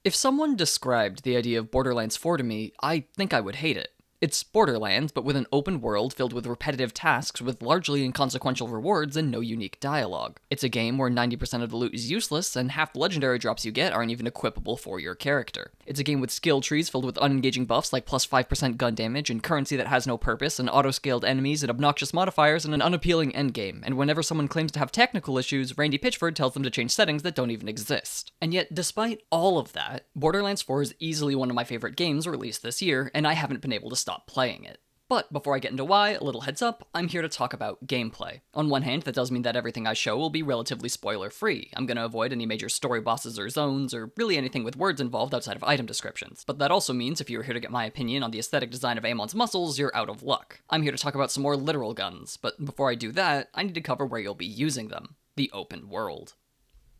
If someone described the idea of Borderlands 4 to me, I think I would hate it. It's Borderlands, but with an open world filled with repetitive tasks with largely inconsequential rewards and no unique dialogue. It's a game where 90% of the loot is useless, and half the legendary drops you get aren't even equipable for your character. It's a game with skill trees filled with unengaging buffs like plus 5% gun damage, and currency that has no purpose, and auto-scaled enemies, and obnoxious modifiers, and an unappealing endgame. And whenever someone claims to have technical issues, Randy Pitchford tells them to change settings that don't even exist. And yet, despite all of that, Borderlands 4 is easily one of my favorite games released this year, and I haven't been able to stop playing it. But before I get into why, a little heads up, I'm here to talk about gameplay. On one hand, that does mean that everything I show will be relatively spoiler-free. I'm gonna avoid any major story bosses or zones, or really anything with words involved outside of item descriptions. But that also means if you're here to get my opinion on the aesthetic design of Amon's muscles, you're out of luck. I'm here to talk about some more literal guns, but before I do that, I need to cover where you'll be using them. The open world.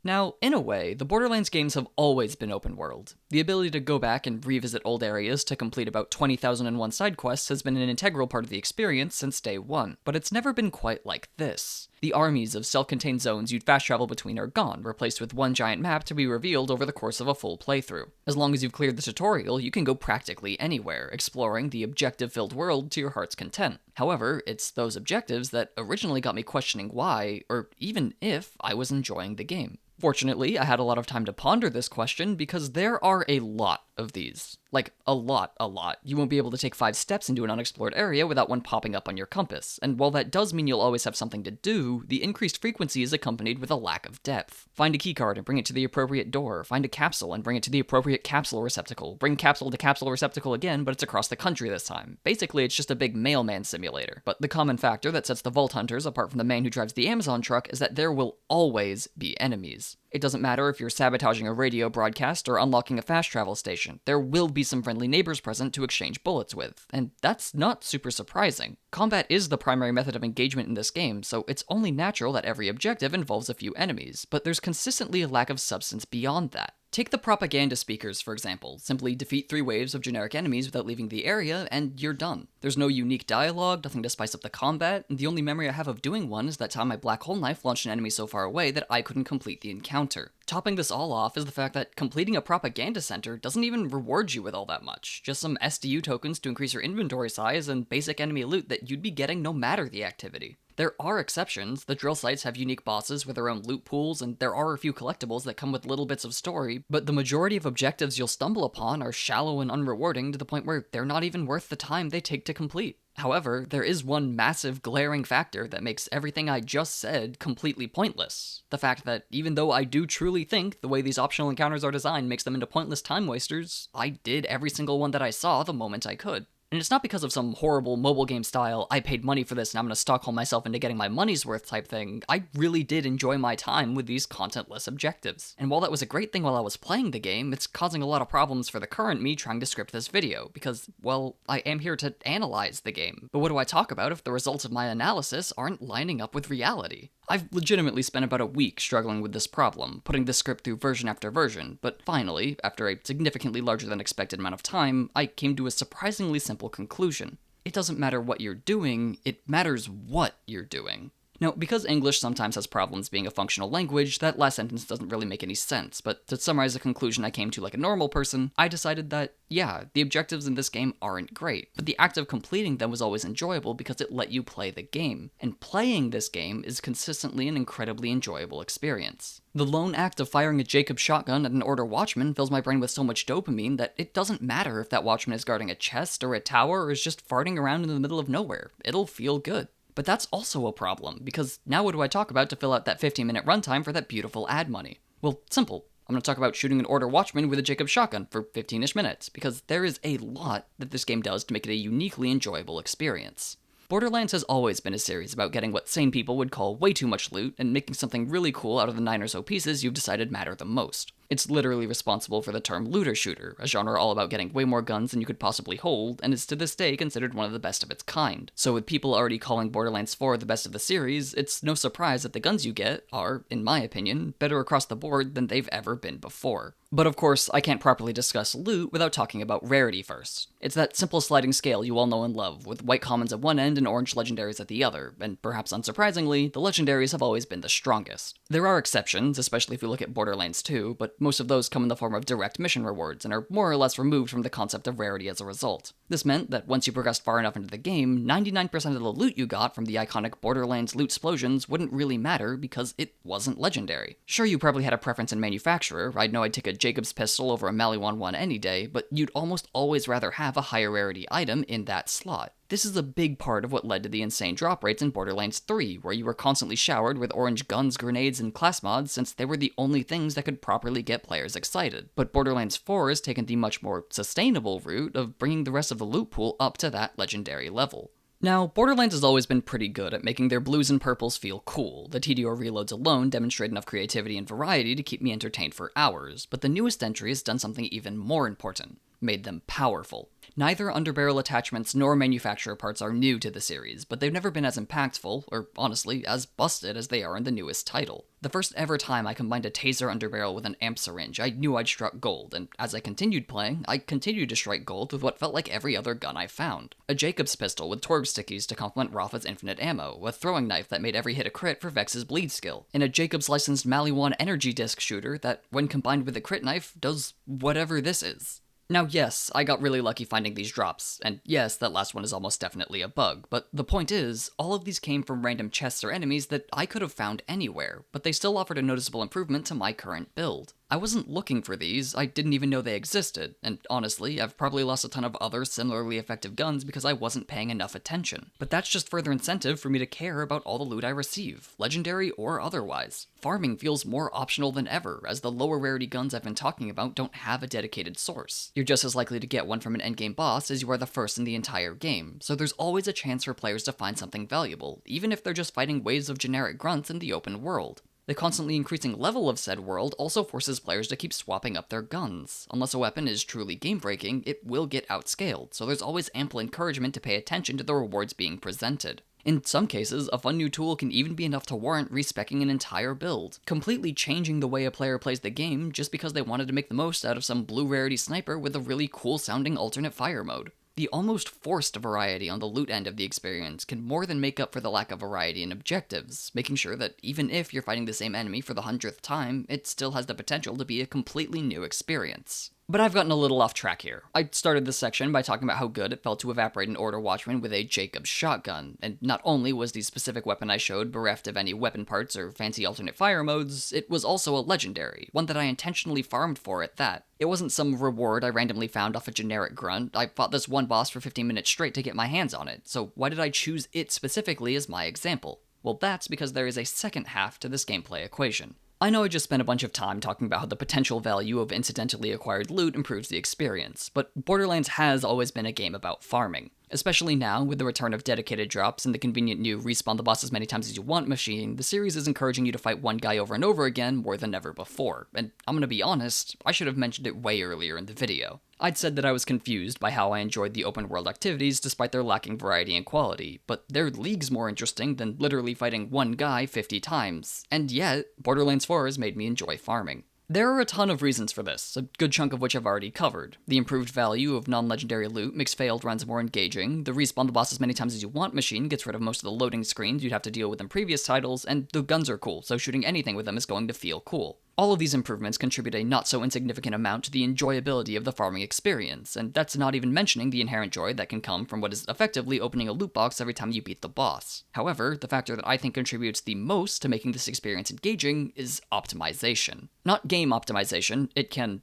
Now, in a way, the Borderlands games have always been open world. The ability to go back and revisit old areas to complete about 20,001 side quests has been an integral part of the experience since day one, but it's never been quite like this. The armies of self-contained zones you'd fast travel between are gone, replaced with one giant map to be revealed over the course of a full playthrough. As long as you've cleared the tutorial, you can go practically anywhere, exploring the objective-filled world to your heart's content. However, it's those objectives that originally got me questioning why, or even if, I was enjoying the game. Fortunately, I had a lot of time to ponder this question because there are a lot of these. Like, a lot. You won't be able to take 5 steps into an unexplored area without one popping up on your compass, and while that does mean you'll always have something to do, the increased frequency is accompanied with a lack of depth. Find a keycard and bring it to the appropriate door, find a capsule and bring it to the appropriate capsule receptacle, bring capsule to capsule receptacle again, but it's across the country this time. Basically, it's just a big mailman simulator. But the common factor that sets the Vault Hunters apart from the man who drives the Amazon truck is that there will always be enemies. It doesn't matter if you're sabotaging a radio broadcast or unlocking a fast travel station, there will be some friendly neighbors present to exchange bullets with, and that's not super surprising. Combat is the primary method of engagement in this game, so it's only natural that every objective involves a few enemies, but there's consistently a lack of substance beyond that. Take the propaganda speakers, for example. Simply defeat 3 waves of generic enemies without leaving the area, and you're done. There's no unique dialogue, nothing to spice up the combat, and the only memory I have of doing one is that time my black hole knife launched an enemy so far away that I couldn't complete the encounter. Topping this all off is the fact that completing a propaganda center doesn't even reward you with all that much. Just some SDU tokens to increase your inventory size and basic enemy loot that you'd be getting no matter the activity. There are exceptions. The drill sites have unique bosses with their own loot pools, and there are a few collectibles that come with little bits of story, but the majority of objectives you'll stumble upon are shallow and unrewarding to the point where they're not even worth the time they take to complete. However, there is one massive glaring factor that makes everything I just said completely pointless. The fact that even though I do truly think the way these optional encounters are designed makes them into pointless time wasters, I did every single one that I saw the moment I could. And it's not because of some horrible mobile game style, I paid money for this and I'm gonna Stockholm myself into getting my money's worth type thing. I really did enjoy my time with these contentless objectives. And while that was a great thing while I was playing the game, it's causing a lot of problems for the current me trying to script this video, because, well, I am here to analyze the game. But what do I talk about if the results of my analysis aren't lining up with reality? I've legitimately spent about a week struggling with this problem, putting this script through version after version, but finally, after a significantly larger than expected amount of time, I came to a surprisingly simple conclusion. It doesn't matter what you're doing, it matters what you're doing. Now, because English sometimes has problems being a functional language, that last sentence doesn't really make any sense, but to summarize a conclusion I came to like a normal person, I decided that, yeah, the objectives in this game aren't great, but the act of completing them was always enjoyable because it let you play the game, and playing this game is consistently an incredibly enjoyable experience. The lone act of firing a Jacobs shotgun at an Order watchman fills my brain with so much dopamine that it doesn't matter if that watchman is guarding a chest or a tower or is just farting around in the middle of nowhere, it'll feel good. But that's also a problem, because now what do I talk about to fill out that 15-minute runtime for that beautiful ad money? Well, simple. I'm going to talk about shooting an Order watchman with a Jacobs shotgun for 15-ish minutes, because there is a lot that this game does to make it a uniquely enjoyable experience. Borderlands has always been a series about getting what sane people would call way too much loot and making something really cool out of the 9 or so pieces you've decided matter the most. It's literally responsible for the term looter shooter, a genre all about getting way more guns than you could possibly hold, and is to this day considered one of the best of its kind. So with people already calling Borderlands 4 the best of the series, it's no surprise that the guns you get are, in my opinion, better across the board than they've ever been before. But of course, I can't properly discuss loot without talking about rarity first. It's that simple sliding scale you all know and love, with white commons at one end and orange legendaries at the other, and perhaps unsurprisingly, the legendaries have always been the strongest. There are exceptions, especially if you look at Borderlands 2, but but most of those come in the form of direct mission rewards and are more or less removed from the concept of rarity as a result. This meant that once you progressed far enough into the game, 99% of the loot you got from the iconic Borderlands loot explosions wouldn't really matter because it wasn't legendary. Sure, you probably had a preference in manufacturer. I'd know I'd take a Jacob's pistol over a Maliwan one any day, but you'd almost always rather have a higher rarity item in that slot. This is a big part of what led to the insane drop rates in Borderlands 3, where you were constantly showered with orange guns, grenades, and class mods since they were the only things that could properly get players excited. But Borderlands 4 has taken the much more sustainable route of bringing the rest of the loot pool up to that legendary level. Now, Borderlands has always been pretty good at making their blues and purples feel cool. The TDR reloads alone demonstrate enough creativity and variety to keep me entertained for hours, but the newest entry has done something even more important. Made them powerful. Neither underbarrel attachments nor manufacturer parts are new to the series, but they've never been as impactful, or honestly, as busted as they are in the newest title. The first ever time I combined a taser underbarrel with an amp syringe, I knew I'd struck gold, and as I continued playing, I continued to strike gold with what felt like every other gun I found. A Jacob's pistol with Torg stickies to complement Rafa's infinite ammo, a throwing knife that made every hit a crit for Vex's bleed skill, and a Jacob's licensed Maliwan energy disc shooter that, when combined with a crit knife, does whatever this is. Now yes, I got really lucky finding these drops, and yes, that last one is almost definitely a bug, but the point is, all of these came from random chests or enemies that I could have found anywhere, but they still offered a noticeable improvement to my current build. I wasn't looking for these, I didn't even know they existed, and honestly, I've probably lost a ton of other similarly effective guns because I wasn't paying enough attention. But that's just further incentive for me to care about all the loot I receive, legendary or otherwise. Farming feels more optional than ever, as the lower rarity guns I've been talking about don't have a dedicated source. You're just as likely to get one from an endgame boss as you are the first in the entire game, so there's always a chance for players to find something valuable, even if they're just fighting waves of generic grunts in the open world. The constantly increasing level of said world also forces players to keep swapping up their guns. Unless a weapon is truly game-breaking, it will get outscaled, so there's always ample encouragement to pay attention to the rewards being presented. In some cases, a fun new tool can even be enough to warrant respeccing an entire build, completely changing the way a player plays the game just because they wanted to make the most out of some blue rarity sniper with a really cool-sounding alternate fire mode. The almost forced variety on the loot end of the experience can more than make up for the lack of variety in objectives, making sure that even if you're fighting the same enemy for the 100th time, it still has the potential to be a completely new experience. But I've gotten a little off track here. I started this section by talking about how good it felt to evaporate an Order Watchman with a Jacob's shotgun, and not only was the specific weapon I showed bereft of any weapon parts or fancy alternate fire modes, it was also a legendary, one that I intentionally farmed for at that. It wasn't some reward I randomly found off a generic grunt. I fought this one boss for 15 minutes straight to get my hands on it, so why did I choose it specifically as my example? Well, that's because there is a second half to this gameplay equation. I know I just spent a bunch of time talking about how the potential value of incidentally acquired loot improves the experience, but Borderlands has always been a game about farming. Especially now, with the return of dedicated drops and the convenient new respawn the boss as many times as you want machine, the series is encouraging you to fight one guy over and over again more than ever before, and I'm gonna be honest, I should have mentioned it way earlier in the video. I'd said that I was confused by how I enjoyed the open world activities despite their lacking variety and quality, but they're leagues more interesting than literally fighting one guy 50 times, and yet, Borderlands 4 has made me enjoy farming. There are a ton of reasons for this, a good chunk of which I've already covered. The improved value of non-legendary loot makes failed runs more engaging, the respawn the boss as many times as you want machine gets rid of most of the loading screens you'd have to deal with in previous titles, and the guns are cool, so shooting anything with them is going to feel cool. All of these improvements contribute a not so insignificant amount to the enjoyability of the farming experience, and that's not even mentioning the inherent joy that can come from what is effectively opening a loot box every time you beat the boss. However, the factor that I think contributes the most to making this experience engaging is optimization. Not game optimization, it can,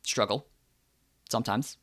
struggle. Sometimes.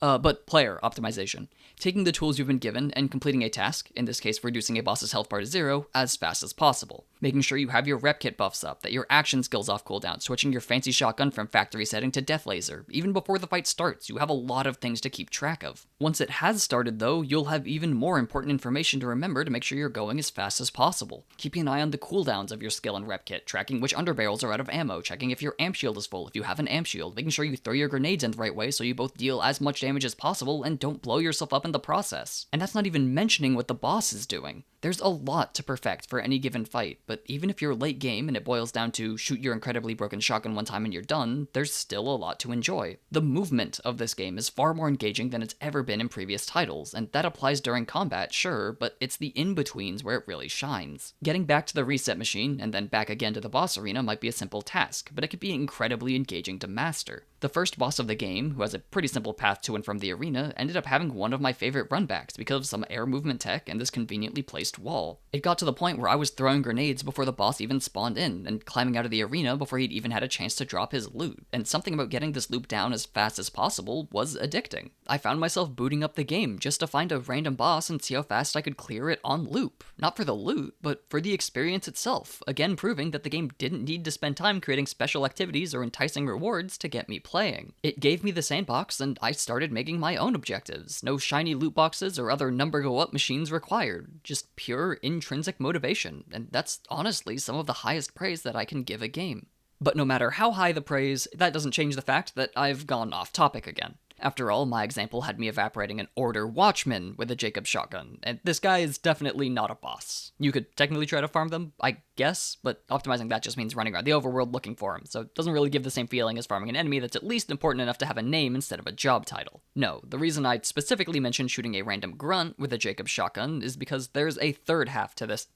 But player optimization. Taking the tools you've been given and completing a task, in this case reducing a boss's health bar to 0, as fast as possible. Making sure you have your rep kit buffs up, that your action skills off cooldown, switching your fancy shotgun from factory setting to death laser. Even before the fight starts, you have a lot of things to keep track of. Once it has started though, you'll have even more important information to remember to make sure you're going as fast as possible. Keeping an eye on the cooldowns of your skill and rep kit, tracking which underbarrels are out of ammo, checking if your amp shield is full if you have an amp shield, making sure you throw your grenades in the right way so you both deal as much damage as possible and don't blow yourself up in the process. And that's not even mentioning what the boss is doing. There's a lot to perfect for any given fight, but even if you're late game and it boils down to shoot your incredibly broken shotgun one time and you're done, there's still a lot to enjoy. The movement of this game is far more engaging than it's ever been in previous titles, and that applies during combat, sure, but it's the in-betweens where it really shines. Getting back to the reset machine, and then back again to the boss arena might be a simple task, but it can be incredibly engaging to master. The first boss of the game, who has a pretty simple path to and from the arena, ended up having one of my favorite runbacks because of some air movement tech and this conveniently placed wall. It got to the point where I was throwing grenades before the boss even spawned in, and climbing out of the arena before he'd even had a chance to drop his loot, and something about getting this loop down as fast as possible was addicting. I found myself booting up the game just to find a random boss and see how fast I could clear it on loop. Not for the loot, but for the experience itself, again proving that the game didn't need to spend time creating special activities or enticing rewards to get me playing. It gave me the sandbox, and I started making my own objectives. No shiny loot boxes or other number go up machines required, just pure intrinsic motivation, and that's honestly some of the highest praise that I can give a game. But no matter how high the praise, that doesn't change the fact that I've gone off topic again. After all, my example had me evaporating an Order Watchman with a Jacob shotgun, and this guy is definitely not a boss. You could technically try to farm them, I guess, but optimizing that just means running around the overworld looking for him, so it doesn't really give the same feeling as farming an enemy that's at least important enough to have a name instead of a job title. No, the reason I specifically mentioned shooting a random grunt with a Jacob shotgun is because there's a third half to this.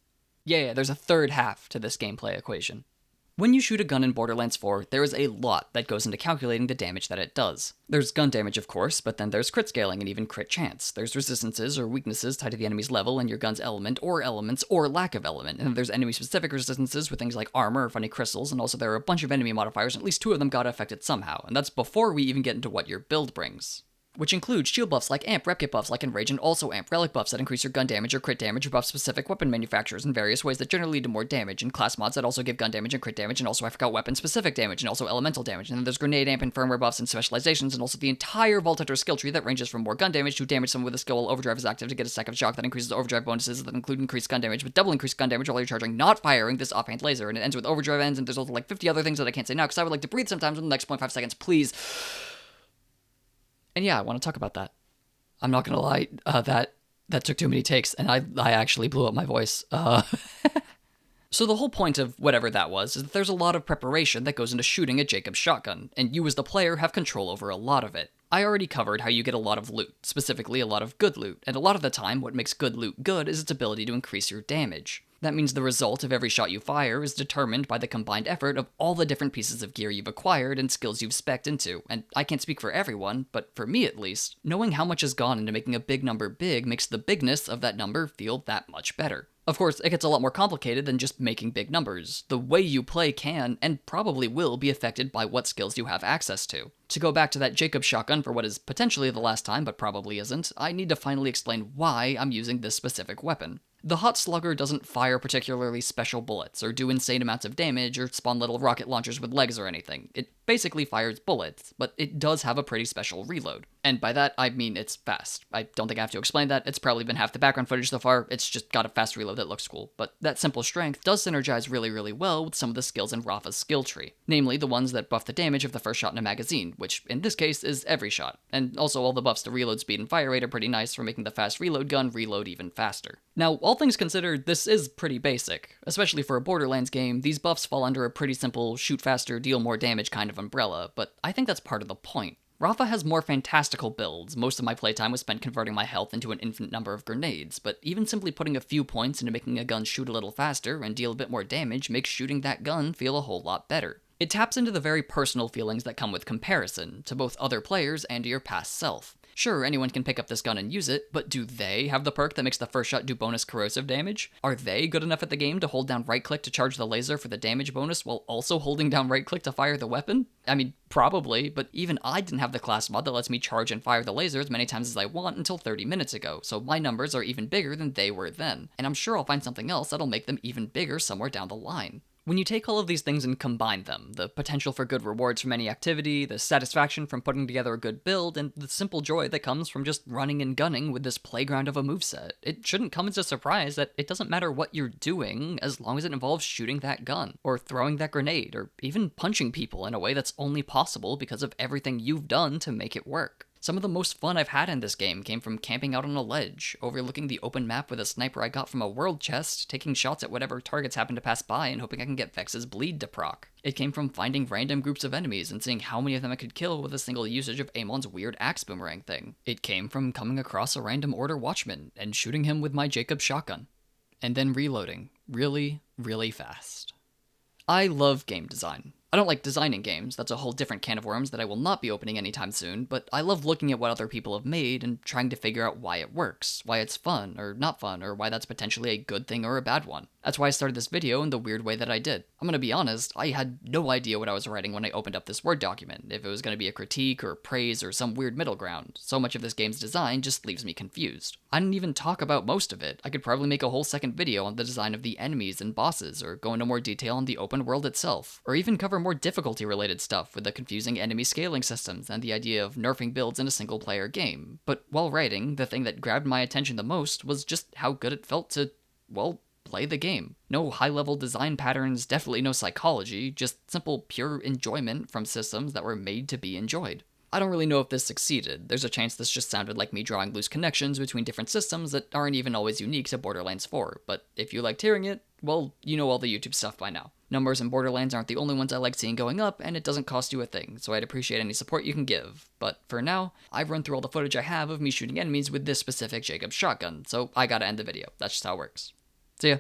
There's a third half to this gameplay equation. When you shoot a gun in Borderlands 4, there is a lot that goes into calculating the damage that it does. There's gun damage, of course, but then there's crit scaling and even crit chance. There's resistances or weaknesses tied to the enemy's level and your gun's element or elements or lack of element. And then there's enemy-specific resistances with things like armor or funny crystals, and also there are a bunch of enemy modifiers, and at least 2 of them got affected somehow, and that's before we even get into what your build brings. Which includes shield buffs like amp, rep kit buffs like enrage, and also amp relic buffs that increase your gun damage or crit damage or buff specific weapon manufacturers in various ways that generally lead to more damage, and class mods that also give gun damage and crit damage, and also I forgot weapon specific damage, and also elemental damage, and then there's grenade amp and firmware buffs and specializations, and also the entire Vault Hunter skill tree that ranges from more gun damage to damage someone with a skill while overdrive is active to get a stack of shock that increases overdrive bonuses that include increased gun damage, but double increased gun damage while you're charging, not firing this offhand laser, and it ends with overdrive ends, and there's also like 50 other things that I can't say now because I would like to breathe sometimes in the next 0.5 seconds, please. And yeah, I want to talk about that. I'm not gonna lie, that took too many takes, and I actually blew up my voice. So the whole point of whatever that was is that there's a lot of preparation that goes into shooting a Jacob shotgun, and you as the player have control over a lot of it. I already covered how you get a lot of loot, specifically a lot of good loot, and a lot of the time what makes good loot good is its ability to increase your damage. That means the result of every shot you fire is determined by the combined effort of all the different pieces of gear you've acquired and skills you've spec'd into, and I can't speak for everyone, but for me at least, knowing how much has gone into making a big number big makes the bigness of that number feel that much better. Of course, it gets a lot more complicated than just making big numbers. The way you play can, and probably will, be affected by what skills you have access to. To go back to that Jacob shotgun for what is potentially the last time, but probably isn't, I need to finally explain why I'm using this specific weapon. The Hot Slugger doesn't fire particularly special bullets, or do insane amounts of damage, or spawn little rocket launchers with legs or anything. It basically fires bullets, but it does have a pretty special reload. And by that, I mean it's fast. I don't think I have to explain that, it's probably been half the background footage so far, it's just got a fast reload that looks cool. But that simple strength does synergize really well with some of the skills in Rafa's skill tree. Namely, the ones that buff the damage of the first shot in a magazine, which in this case is every shot. And also all the buffs to reload speed and fire rate are pretty nice for making the fast reload gun reload even faster. Now, all things considered, this is pretty basic. Especially for a Borderlands game, these buffs fall under a pretty simple shoot faster, deal more damage kind of umbrella, but I think that's part of the point. Rafa has more fantastical builds. Most of my playtime was spent converting my health into an infinite number of grenades, but even simply putting a few points into making a gun shoot a little faster and deal a bit more damage makes shooting that gun feel a whole lot better. It taps into the very personal feelings that come with comparison, to both other players and to your past self. Sure, anyone can pick up this gun and use it, but do they have the perk that makes the first shot do bonus corrosive damage? Are they good enough at the game to hold down right-click to charge the laser for the damage bonus while also holding down right-click to fire the weapon? I mean, probably, but even I didn't have the class mod that lets me charge and fire the laser as many times as I want until 30 minutes ago, so my numbers are even bigger than they were then, and I'm sure I'll find something else that'll make them even bigger somewhere down the line. When you take all of these things and combine them, the potential for good rewards from any activity, the satisfaction from putting together a good build, and the simple joy that comes from just running and gunning with this playground of a moveset, it shouldn't come as a surprise that it doesn't matter what you're doing as long as it involves shooting that gun, or throwing that grenade, or even punching people in a way that's only possible because of everything you've done to make it work. Some of the most fun I've had in this game came from camping out on a ledge, overlooking the open map with a sniper I got from a world chest, taking shots at whatever targets happen to pass by and hoping I can get Vex's bleed to proc. It came from finding random groups of enemies and seeing how many of them I could kill with a single usage of Amon's weird axe boomerang thing. It came from coming across a random Order watchman and shooting him with my Jacob shotgun. And then reloading really, really fast. I love game design. I don't like designing games, that's a whole different can of worms that I will not be opening anytime soon, but I love looking at what other people have made and trying to figure out why it works, why it's fun or not fun, or why that's potentially a good thing or a bad one. That's why I started this video in the weird way that I did. I'm gonna be honest, I had no idea what I was writing when I opened up this Word document, if it was gonna be a critique or praise or some weird middle ground. So much of this game's design just leaves me confused. I didn't even talk about most of it. I could probably make a whole second video on the design of the enemies and bosses, or go into more detail on the open world itself, or even cover more difficulty related stuff with the confusing enemy scaling systems and the idea of nerfing builds in a single player game. But while writing, the thing that grabbed my attention the most was just how good it felt to, well, play the game. No high-level design patterns, definitely no psychology, just simple pure enjoyment from systems that were made to be enjoyed. I don't really know if this succeeded. There's a chance this just sounded like me drawing loose connections between different systems that aren't even always unique to Borderlands 4, but if you liked hearing it, well, you know all the YouTube stuff by now. Numbers in Borderlands aren't the only ones I like seeing going up, and it doesn't cost you a thing, so I'd appreciate any support you can give. But for now, I've run through all the footage I have of me shooting enemies with this specific Jacob shotgun, so I gotta end the video. That's just how it works. See ya.